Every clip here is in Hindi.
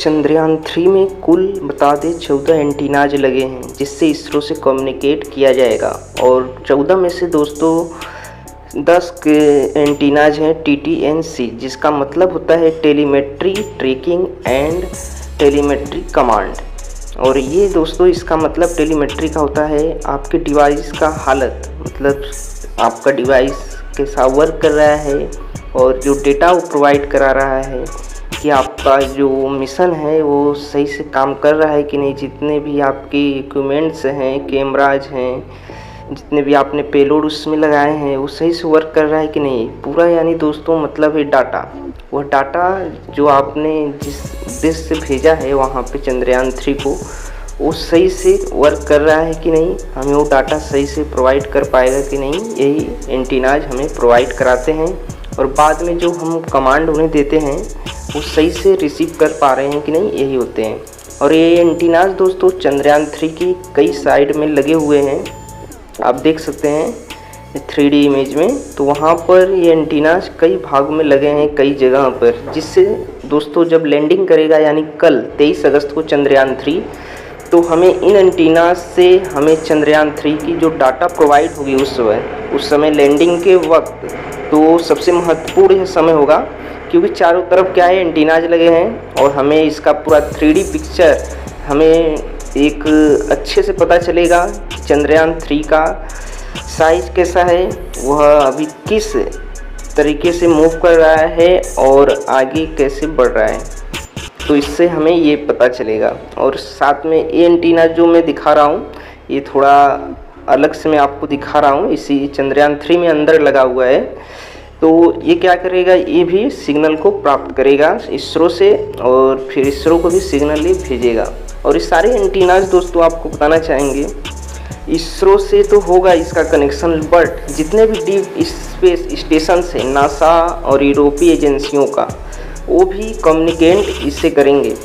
चंद्रयान 3 में कुल बता दें 14 एंटीनाज लगे हैं जिससे इसरो से कम्युनिकेट किया जाएगा। और 14 में से दोस्तों 10 के एंटीनाज हैं TTNC, जिसका मतलब होता है telemetry tracking and telemetry command. और ये दोस्तों इसका मतलब टेलीमेट्री का होता है आपके डिवाइस का हालत, मतलब आपका डिवाइस कैसा वर्क कर रहा है और जो डेटा वो प्रोवाइड करा रहा है कि आपका जो मिशन है वो सही से काम कर रहा है कि नहीं, जितने भी आपके इक्विपमेंट्स हैं, कैमराज हैं, जितने भी आपने पेलोड उसमें लगाए हैं वो सही से वर्क कर रहा है कि नहीं पूरा। यानी दोस्तों मतलब है डाटा, वह डाटा जो आपने जिस देश से भेजा है वहाँ पे चंद्रयान 3 को, वो सही से वर्क कर रहा है कि नहीं, हमें वो डाटा सही से प्रोवाइड कर पाएगा कि नहीं, यही एंटीनाज हमें प्रोवाइड कराते हैं। और बाद में जो हम कमांड उन्हें देते हैं वो सही से रिसीव कर पा रहे हैं कि नहीं, यही होते हैं। और ये एंटीनाज दोस्तों चंद्रयान 3 की कई साइड में लगे हुए हैं, आप देख सकते हैं 3D इमेज में। तो वहाँ पर ये एंटीनाज कई भाग में लगे हैं कई जगह पर, जिससे दोस्तों जब लैंडिंग करेगा यानी कल 23 अगस्त को चंद्रयान 3, तो हमें इन एंटीनाज से हमें चंद्रयान 3 की जो डाटा प्रोवाइड होगी उस समय लैंडिंग के वक्त, तो सबसे महत्वपूर्ण समय होगा क्योंकि चारों तरफ क्या है एंटीनाज लगे हैं और हमें इसका पूरा 3D पिक्चर हमें एक अच्छे से पता चलेगा चंद्रयान 3 का साइज कैसा है, वह अभी किस तरीके से मूव कर रहा है और आगे कैसे बढ़ रहा है, तो इससे हमें ये पता चलेगा। और साथ में ये एंटीना जो मैं दिखा रहा हूँ ये थोड़ा अलग से मैं आपको दिखा रहा हूँ, इसी चंद्रयान 3 में अंदर लगा हुआ है। तो ये क्या करेगा, ये भी सिग्नल को प्राप्त करेगा इसरो से और फिर इसरो को भी सिग्नल ही भेजेगा। और ये सारे एंटीनाज दोस्तों आपको बताना चाहेंगे इसरो से तो होगा इसका कनेक्शन, बट जितने भी डीप स्पेस स्टेशन है नासा और यूरोपीय एजेंसियों का, वो भी कम्युनिकेट इससे करेंगे।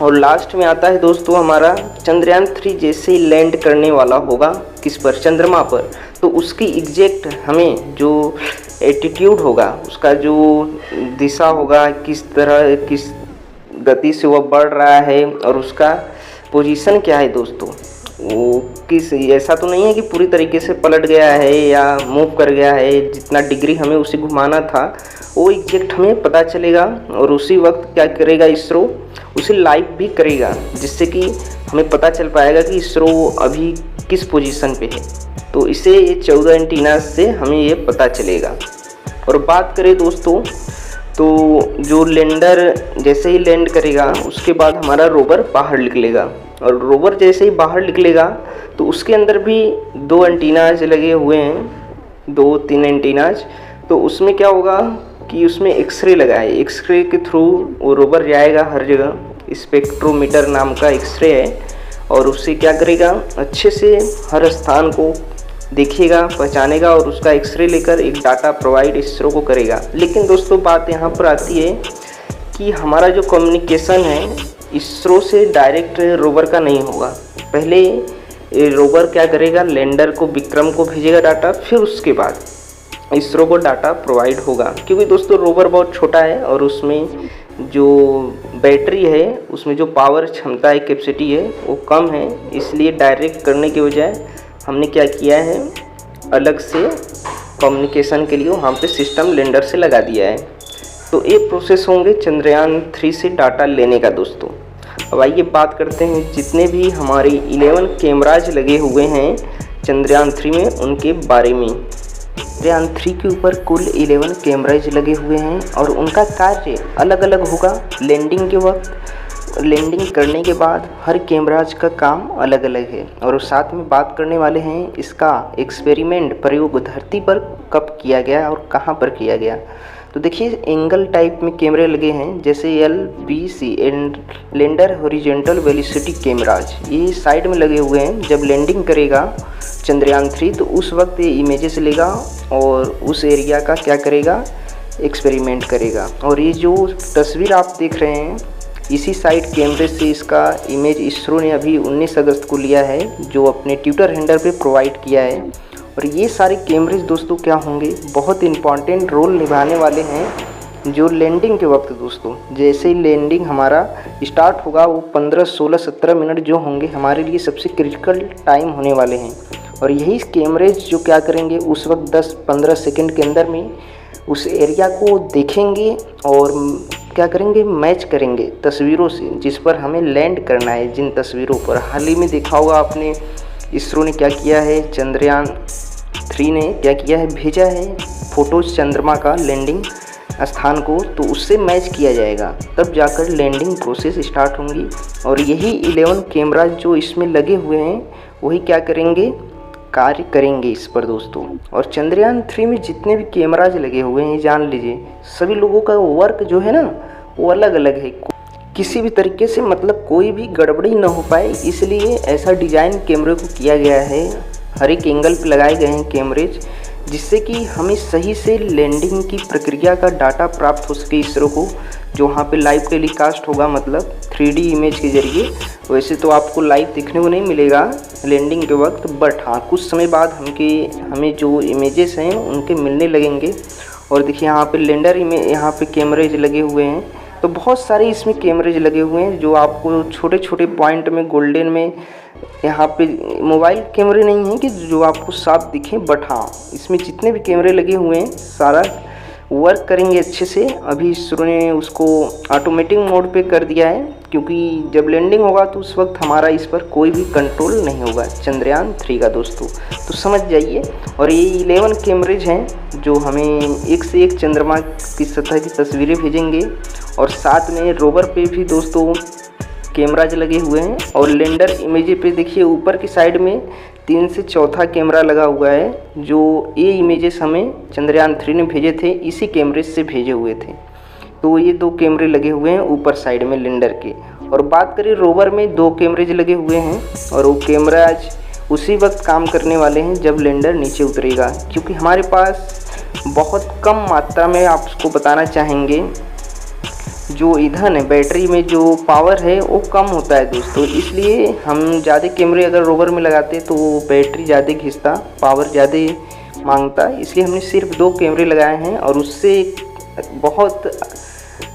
और लास्ट में आता है दोस्तों हमारा चंद्रयान 3 जैसे ही लैंड करने वाला होगा किस पर, चंद्रमा पर, तो उसकी एग्जैक्ट हमें जो एटीट्यूड होगा, उसका जो दिशा होगा, किस तरह किस गति से वह बढ़ रहा है और उसका पोजीशन क्या है दोस्तों, वो किस, ऐसा तो नहीं है कि पूरी तरीके से पलट गया है या मूव कर गया है, जितना डिग्री हमें उसे घुमाना था वो एग्जैक्ट हमें पता चलेगा। और उसी वक्त क्या करेगा इसरो, उसे लाइव भी करेगा, जिससे कि हमें पता चल पाएगा कि इसरो अभी किस पोजीशन पे है। तो इसे ये 14 एंटीना से हमें ये पता चलेगा। और बात करें दोस्तों तो जो लैंडर जैसे ही लैंड करेगा उसके बाद हमारा रोवर बाहर निकलेगा, और रोवर जैसे ही बाहर निकलेगा तो उसके अंदर भी 2 एंटीनाज लगे हुए हैं, 2-3 एंटीनाज। तो उसमें क्या होगा कि उसमें एक्सरे लगा है, एक्सरे के थ्रू वो रोवर जाएगा हर जगह, स्पेक्ट्रोमीटर नाम का एक्सरे है, और उससे क्या करेगा अच्छे से हर स्थान को देखिएगा, पहचानेगा और उसका एक्सरे लेकर एक डाटा प्रोवाइड इसरो को करेगा। लेकिन दोस्तों बात यहाँ पर आती है कि हमारा जो कम्युनिकेशन है इसरो से डायरेक्ट रोवर का नहीं होगा। पहले रोवर क्या करेगा, लैंडर को, विक्रम को भेजेगा डाटा, फिर उसके बाद इसरो को डाटा प्रोवाइड होगा। क्योंकि दोस्तों रोवर बहुत छोटा है और उसमें जो बैटरी है, उसमें जो पावर क्षमता है, कैपेसिटी है, वो कम है, इसलिए डायरेक्ट करने के बजाय हमने क्या किया है, अलग से कम्युनिकेशन के लिए वहाँ पे सिस्टम लैंडर से लगा दिया है। तो ये प्रोसेस होंगे चंद्रयान 3 से डाटा लेने का दोस्तों। अब आइए बात करते हैं जितने भी हमारे 11 कैमराज लगे हुए हैं चंद्रयान 3 में उनके बारे में। चंद्रयान 3 के ऊपर कुल 11 कैमराज लगे हुए हैं और उनका कार्य अलग अलग होगा। लैंडिंग के वक्त, लैंडिंग करने के बाद हर कैमराज का काम अलग अलग है। और साथ में बात करने वाले हैं इसका एक्सपेरिमेंट, प्रयोग धरती पर कब किया गया और कहाँ पर किया गया। तो देखिए एंगल टाइप में कैमरे लगे हैं, जैसे LVC lander horizontal velocity cameras, ये साइड में लगे हुए हैं। जब लैंडिंग करेगा चंद्रयान 3 तो उस वक्त ये इमेजेस लेगा और उस एरिया का क्या करेगा, एक्सपेरिमेंट करेगा। और ये जो तस्वीर आप देख रहे हैं इसी साइड कैमरे से इसका इमेज इसरो ने अभी 19 अगस्त को लिया है, जो अपने ट्विटर हैंडल पे प्रोवाइड किया है। और ये सारे कैमरेज दोस्तों क्या होंगे, बहुत इम्पॉर्टेंट रोल निभाने वाले हैं जो लैंडिंग के वक्त दोस्तों, जैसे ही लैंडिंग हमारा स्टार्ट होगा, वो 15, 16, 17 मिनट जो होंगे हमारे लिए सबसे क्रिटिकल टाइम होने वाले हैं। और यही कैमरेज जो क्या करेंगे उस वक्त 10-15 सेकंड के अंदर में उस एरिया को देखेंगे और क्या करेंगे, मैच करेंगे तस्वीरों से जिस पर हमें लैंड करना है। जिन तस्वीरों पर हाल ही में देखा होगा आपने, इसरो ने क्या किया है, चंद्रयान 3 ने क्या किया है, भेजा है फोटोज चंद्रमा का लैंडिंग स्थान को, तो उससे मैच किया जाएगा, तब जाकर लैंडिंग प्रोसेस स्टार्ट होंगी। और यही 11 कैमरा जो इसमें लगे हुए हैं वही क्या करेंगे, कार्य करेंगे इस पर दोस्तों। और चंद्रयान 3 में जितने भी कैमराज लगे हुए हैं, जान लीजिए सभी लोगों का वर्क जो है ना वो अलग अलग है, किसी भी तरीके से मतलब कोई भी गड़बड़ी ना हो पाए, इसलिए ऐसा डिज़ाइन कैमरे को किया गया है। हर एक एंगल पे लगाए गए हैं कैमरेज, जिससे कि हमें सही से लैंडिंग की प्रक्रिया का डाटा प्राप्त हो सके इसरो को, जो वहाँ पे लाइव टेलीकास्ट होगा, मतलब 3D इमेज के ज़रिए। वैसे तो आपको लाइव देखने को नहीं मिलेगा लैंडिंग के वक्त, बट हाँ कुछ समय बाद हमें जो इमेजेस हैं उनके मिलने लगेंगे। और देखिए यहाँ पे लैंडर यहाँ पे कैमरेज लगे हुए हैं, तो बहुत सारे इसमें कैमरेज लगे हुए हैं जो आपको छोटे छोटे पॉइंट में गोल्डन में, यहाँ पे मोबाइल कैमरे नहीं हैं कि जो आपको साफ दिखें, बट हाँ इसमें जितने भी कैमरे लगे हुए हैं सारा वर्क करेंगे अच्छे से। अभी इसरो ने उसको ऑटोमेटिक मोड पे कर दिया है, क्योंकि जब लैंडिंग होगा तो उस वक्त हमारा इस पर कोई भी कंट्रोल नहीं होगा चंद्रयान 3 का दोस्तों, तो समझ जाइए। और ये 11 कैमरेज हैं जो हमें एक से एक चंद्रमा की सतह की तस्वीरें भेजेंगे। और साथ में रोवर पे भी दोस्तों कैमराज लगे हुए हैं। और लैंडर इमेज पे देखिए ऊपर की साइड में 3 से चौथा कैमरा लगा हुआ है, जो ये इमेजेस हमें चंद्रयान 3 ने भेजे थे, इसी कैमरे से भेजे हुए थे। तो ये 2 कैमरे लगे हुए हैं ऊपर साइड में लैंडर के। और बात करें रोवर में 2 कैमरेज लगे हुए हैं, और वो कैमराज उसी वक्त काम करने वाले हैं जब लैंडर नीचे उतरेगा, क्योंकि हमारे पास बहुत कम मात्रा में, आप उसको बताना चाहेंगे, जो ईंधन है बैटरी में जो पावर है वो कम होता है दोस्तों, इसलिए हम ज़्यादा कैमरे अगर रोवर में लगाते तो वो बैटरी ज़्यादा खींचता, पावर ज़्यादा मांगता, इसलिए हमने सिर्फ 2 कैमरे लगाए हैं। और उससे बहुत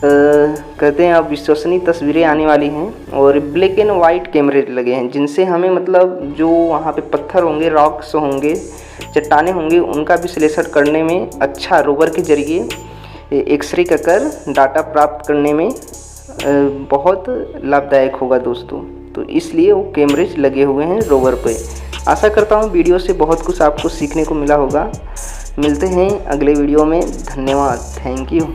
कहते हैं अब विश्वसनीय तस्वीरें आने वाली हैं। और ब्लैक एंड वाइट कैमरे लगे हैं, जिनसे हमें मतलब जो वहाँ पे पत्थर होंगे, रॉक्स होंगे, चट्टानें होंगी, उनका विश्लेषण करने में अच्छा रोवर के जरिए एक्सरे का कर डाटा प्राप्त करने में बहुत लाभदायक होगा दोस्तों। तो इसलिए वो कैमरेज लगे हुए हैं रोवर पे। आशा करता हूँ वीडियो से बहुत कुछ आपको सीखने को मिला होगा। मिलते हैं अगले वीडियो में। धन्यवाद, थैंक यू।